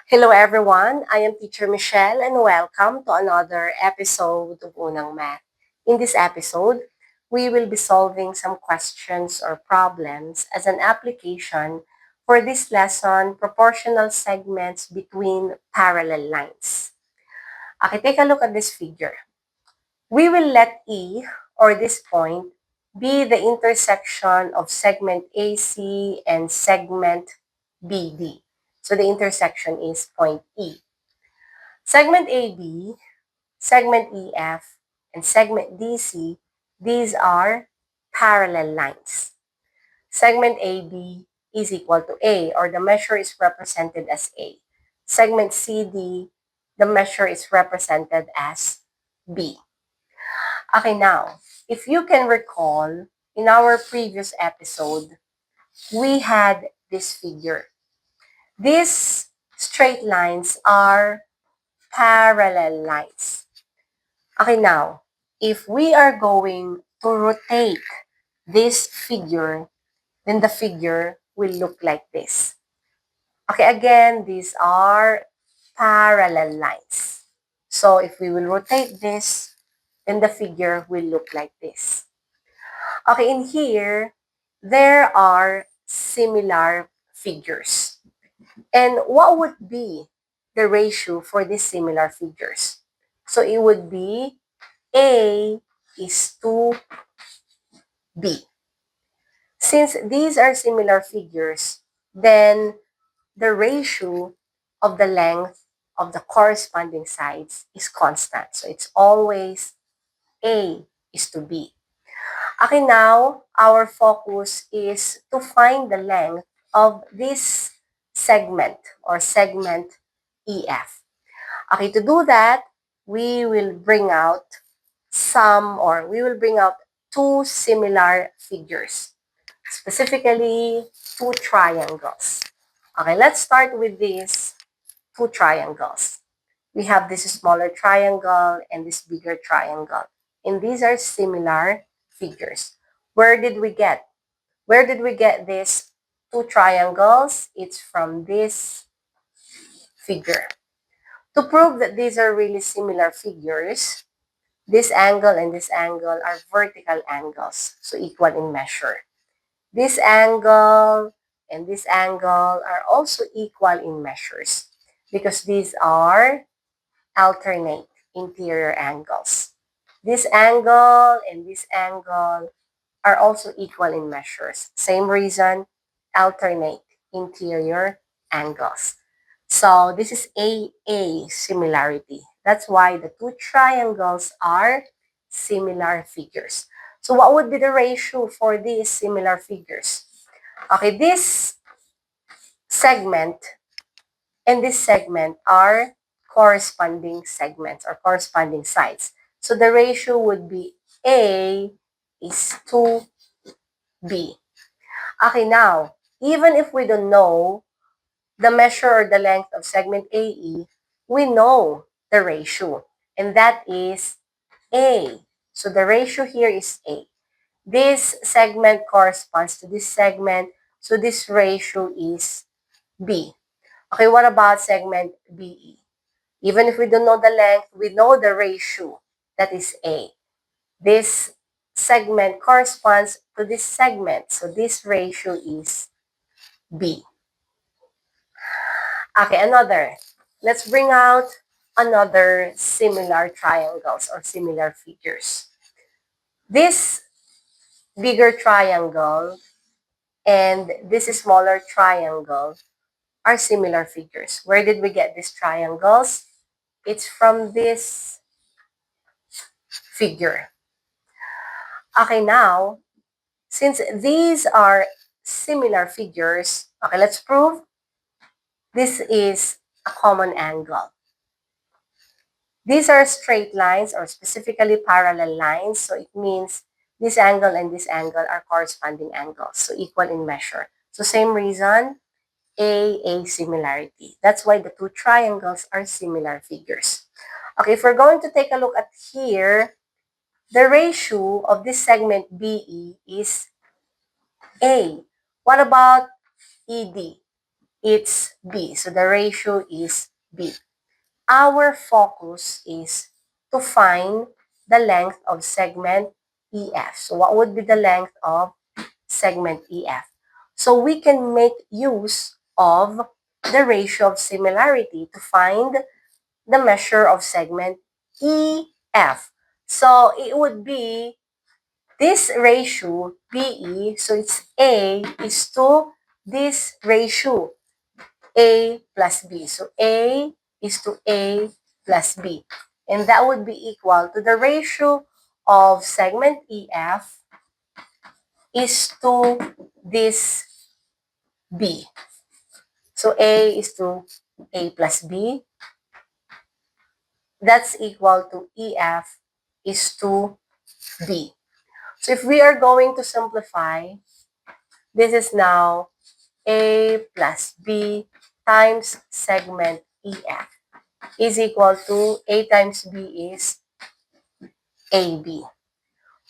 Hello everyone, I am Teacher Michelle and welcome to another episode of Unang Math. In this episode, we will be solving some questions or problems as an application for this lesson, proportional segments between parallel lines. Okay, take a look at this figure. We will let E, or this point, be the intersection of segment AC and segment BD. So the intersection is point E. Segment AB, segment EF, and segment DC, these are parallel lines. Segment AB is equal to A, or the measure is represented as A. Segment CD, the measure is represented as B. Okay, now, if you can recall, in our previous episode, we had this figure. These straight lines are parallel lines. Okay, now, if we are going to rotate this figure, then the figure will look like this. Okay, again, these are parallel lines. So if we will rotate this, then the figure will look like this. Okay, in here, there are similar figures. And what would be the ratio for these similar figures? So it would be A is to B. Since these are similar figures, then the ratio of the length of the corresponding sides is constant. So it's always A is to B. Okay, now our focus is to find the length of this segment or segment EF. Okay, to do that, we will bring out two similar figures, specifically two triangles. Okay, let's start with these two triangles. We have this smaller triangle and this bigger triangle. And these are similar figures. Where did we get? Where did we get these two triangles? It's from this figure. To prove that these are really similar figures, this angle and this angle are vertical angles, so equal in measure. This angle and this angle are also equal in measures because these are alternate interior angles. This angle and this angle are also equal in measures. Same reason, alternate interior angles. So this is AA similarity. That's why the two triangles are similar figures. So what would be the ratio for these similar figures? Okay, this segment and this segment are corresponding segments or corresponding sides. So the ratio would be A is to B. Okay, now, even if we don't know the measure or the length of segment AE, we know the ratio, and that is A. So the ratio here is A. This segment corresponds to this segment, so this ratio is B. Okay, what about segment BE? Even if we don't know the length, we know the ratio, that is A. This segment corresponds to this segment, so this ratio is B. Okay, another. Let's bring out another similar triangles or similar figures. This bigger triangle and this smaller triangle are similar figures. Where did we get these triangles? It's from this figure. Okay, now, since these are similar figures, okay, let's prove this is a common angle. These are straight lines or specifically parallel lines, so it means this angle and this angle are corresponding angles, so equal in measure. So same reason, A similarity. That's why the two triangles are similar figures. Okay, if we're going to take a look at here, the ratio of this segment BE is A. What about ED? it's B. So the ratio is B. Our focus is to find the length of segment EF. So what would be the length of segment EF? So we can make use of the ratio of similarity to find the measure of segment EF. So it would be this ratio BE, so it's A is to this ratio A plus B. So A is to A plus B. And that would be equal to the ratio of segment EF is to this B. So A is to A plus B. That's equal to EF is to B. So if we are going to simplify, this is now A plus B times segment EF is equal to A times B is AB.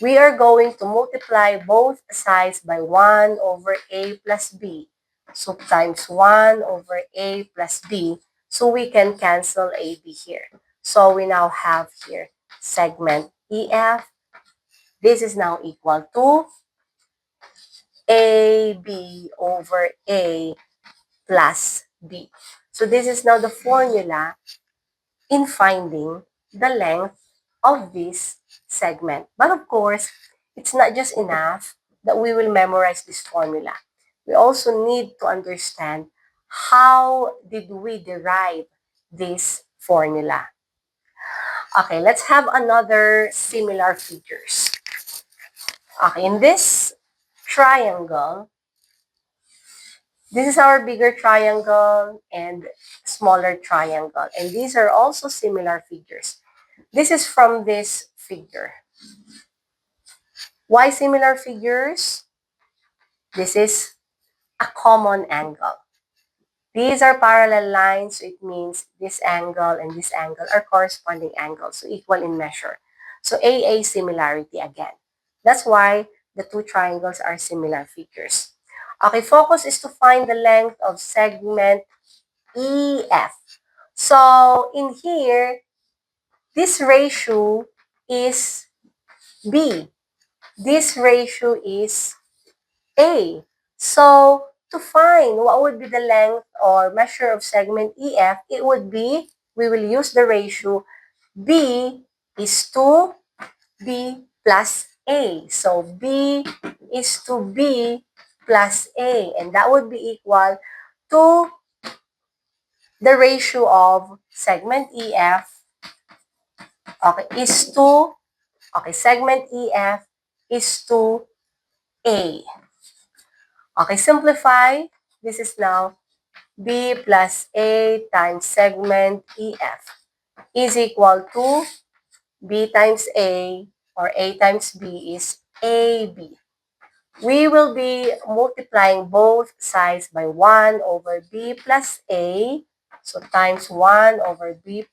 We are going to multiply both sides by 1 over A plus B. So times 1 over A plus B. So we can cancel AB here. So we now have here segment EF. This is now equal to AB over A plus B. So this is now the formula in finding the length of this segment. But of course, it's not just enough that we will memorize this formula. We also need to understand how did we derive this formula. Okay, let's have another similar figures. Okay, in this triangle, this is our bigger triangle and smaller triangle. And these are also similar figures. This is from this figure. Why similar figures? This is a common angle. These are parallel lines, so it means this angle and this angle are corresponding angles, so equal in measure. So AA similarity again. That's why the two triangles are similar figures. Okay, focus is to find the length of segment EF. So in here, this ratio is B. This ratio is A. So to find what would be the length or measure of segment EF, it would be, we will use the ratio B is to B plus A. So B is to B plus A. And that would be equal to the ratio of segment EF, okay, is to, okay, segment EF is to A. Okay, simplify. This is now B plus A times segment EF is equal to B times A, or A times B is AB. We will be multiplying both sides by 1 over B plus A. So times 1 over B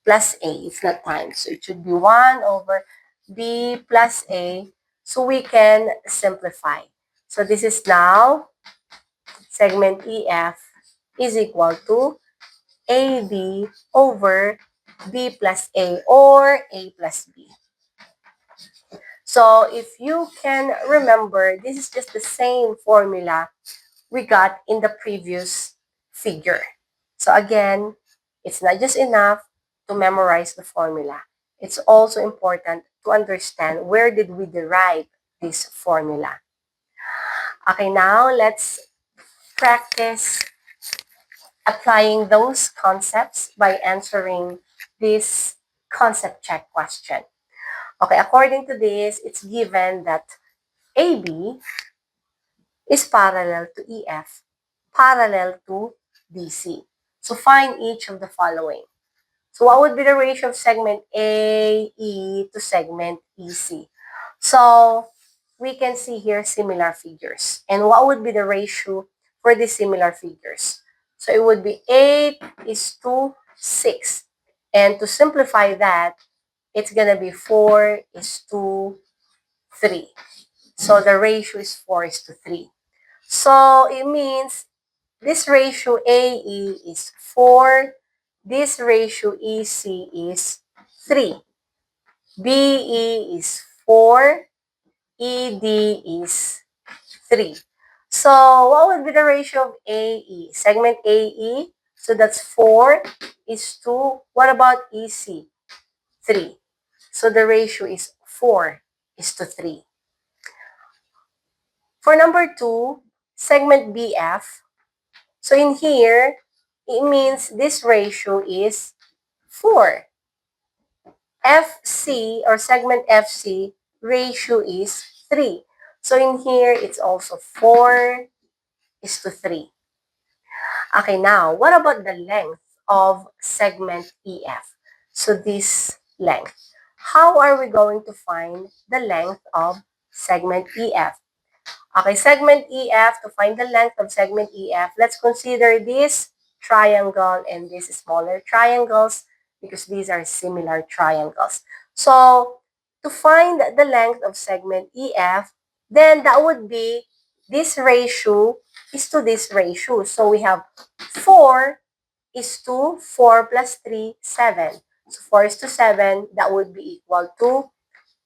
plus A. It's not times. So it should be 1 over B plus A. So we can simplify. So this is now segment EF is equal to AB over B plus A, or A plus B. So if you can remember, this is just the same formula we got in the previous figure. So again, it's not just enough to memorize the formula. It's also important to understand where did we derive this formula. Okay, now let's practice applying those concepts by answering this concept check question. Okay, according to this, it's given that AB is parallel to EF, parallel to DC. So find each of the following. So what would be the ratio of segment AE to segment EC? So we can see here similar figures. And what would be the ratio for these similar figures? So it would be 8 is to 6. And to simplify that, it's going to be 4 is to 3. So the ratio is 4 is to 3. So it means this ratio AE is 4. This ratio EC is 3. BE is 4. ED is 3. So what would be the ratio of AE? Segment AE, so that's 4 is to, what about EC? 3. So the ratio is 4 is to 3. For number 2, segment BF, so in here, it means this ratio is 4. FC or segment FC ratio is 3. So in here, it's also 4 is to 3. Okay, now, what about the length of segment EF? So this length. How are we going to find the length of segment EF? Okay, segment EF, to find the length of segment EF, let's consider this triangle and this smaller triangles because these are similar triangles. So, to find the length of segment EF, then that would be this ratio is to this ratio. So, we have 4 is to 4 plus 3, 7. So, 4 is to 7, that would be equal to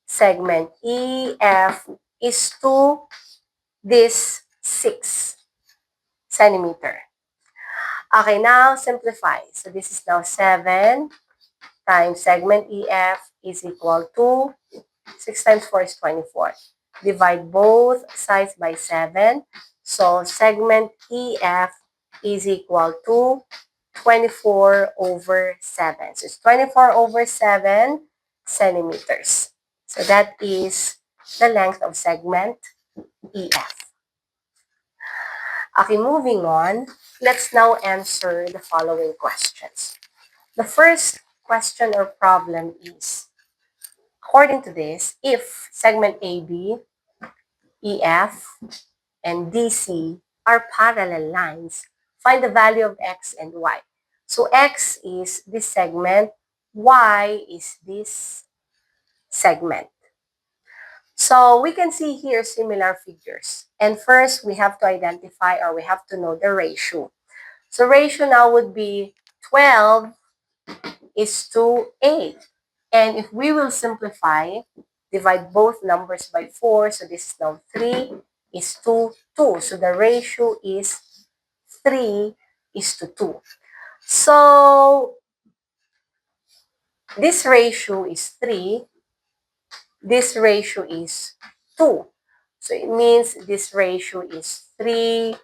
segment EF is to this 6 centimeter. Okay, now simplify. So this is now 7 times segment EF is equal to 6 times 4 is 24. Divide both sides by 7. So segment EF is equal to 24 over 7. So it's 24 over 7 centimeters. So that is the length of segment EF. Okay, moving on, let's now answer the following questions. The first question or problem is, according to this, if segment AB, EF, and DC are parallel lines, find the value of X and Y. So X is this segment, Y is this segment. So we can see here similar figures. And first, we have to identify or we have to know the ratio. So ratio now would be 12 is to 8. And if we will simplify, divide both numbers by 4, so this is now 3 is to 2. So the ratio is 3 is to 2. So this ratio is 3, this ratio is 2. So it means this ratio is 3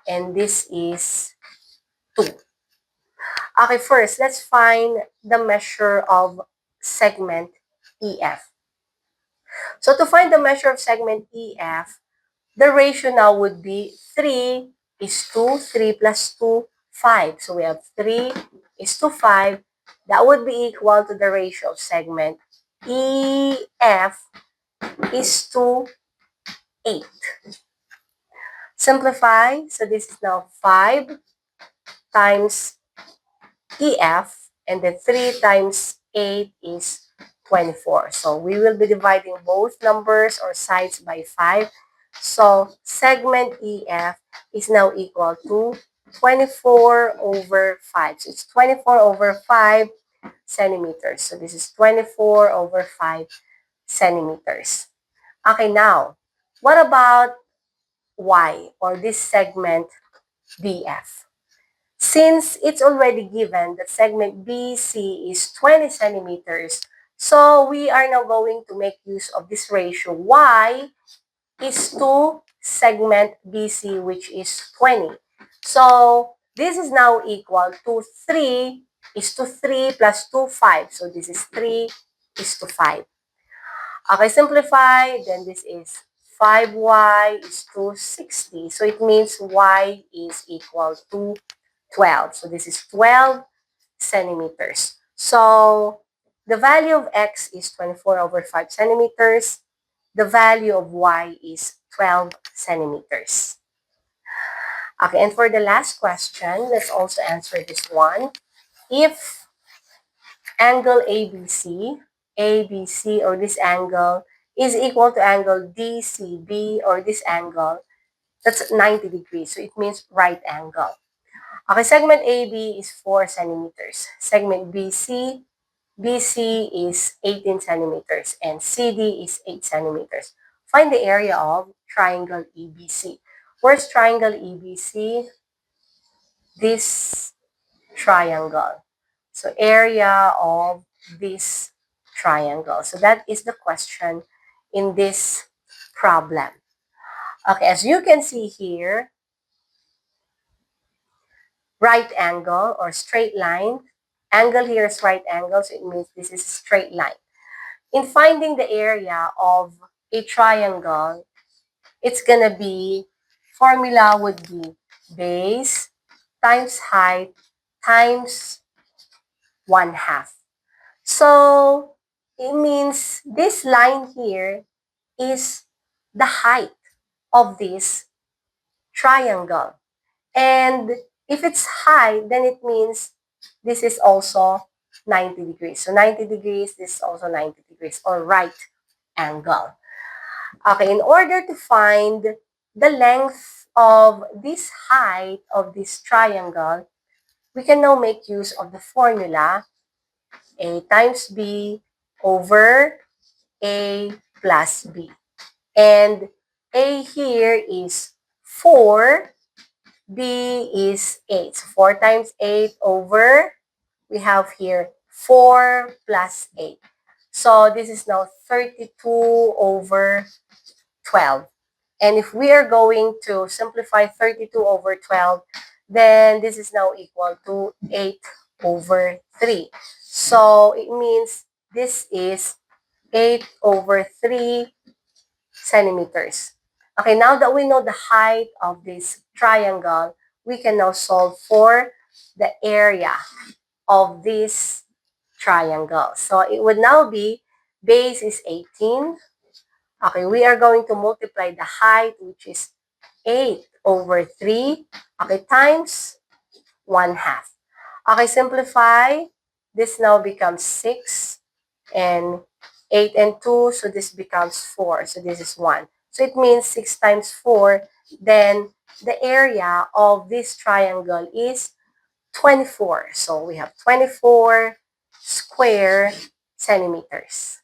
and this is 2. Okay, first, let's find the measure of segment EF. So to find the measure of segment EF, the ratio now would be 3 is to 3 plus 2, 5. So we have 3 is to 5. That would be equal to the ratio of segment EF is to 8. Simplify. So this is now 5 times EF, and then 3 times 8 is 24. So we will be dividing both numbers or sides by 5. So segment EF is now equal to 24 over 5. So it's 24 over 5 centimeters. So this is 24 over 5 centimeters. Okay, now, what about Y or this segment BF? Since it's already given that segment BC is 20 centimeters, so we are now going to make use of this ratio. Y is to segment BC, which is 20. So this is now equal to 3 is to 3 plus 2, 5. So this is 3 is to 5. Okay, simplify, then this is 5y is to 60. So it means y is equal to 12. So this is 12 centimeters. So the value of X is 24 over 5 centimeters. The value of Y is 12 centimeters. Okay, and for the last question, let's also answer this one. If angle ABC or this angle is equal to angle DCB or this angle, that's 90 degrees. So it means right angle. Okay, segment AB is 4 centimeters. Segment BC is 18 centimeters, and CD is 8 centimeters. Find the area of triangle EBC. Where's triangle EBC? This triangle. So area of this triangle. So that is the question in this problem. Okay, as you can see here, right angle or straight line. Angle here is right angle, so it means this is a straight line. In finding the area of a triangle, it's gonna be, formula would be base times height times 1/2. So it means this line here is the height of this triangle. And if it's high, then it means this is also 90 degrees. So 90 degrees, this is also 90 degrees, or right angle. Okay, in order to find the length of this height of this triangle, we can now make use of the formula A times B over A plus B. And A here is 4, B is 8. So 4 times 8 over, we have here 4 plus 8. So this is now 32 over 12. And if we are going to simplify 32 over 12, then this is now equal to 8 over 3. So it means this is 8 over 3 centimeters. Okay, now that we know the height of this triangle, we can now solve for the area of this triangle. So it would now be, base is 18. Okay, we are going to multiply the height, which is 8 over 3, okay, times 1/2. Okay, simplify. This now becomes 6, and 8 and 2, so this becomes 4. So this is 1. So it means 6 times 4, then the area of this triangle is 24. So we have 24 square centimeters.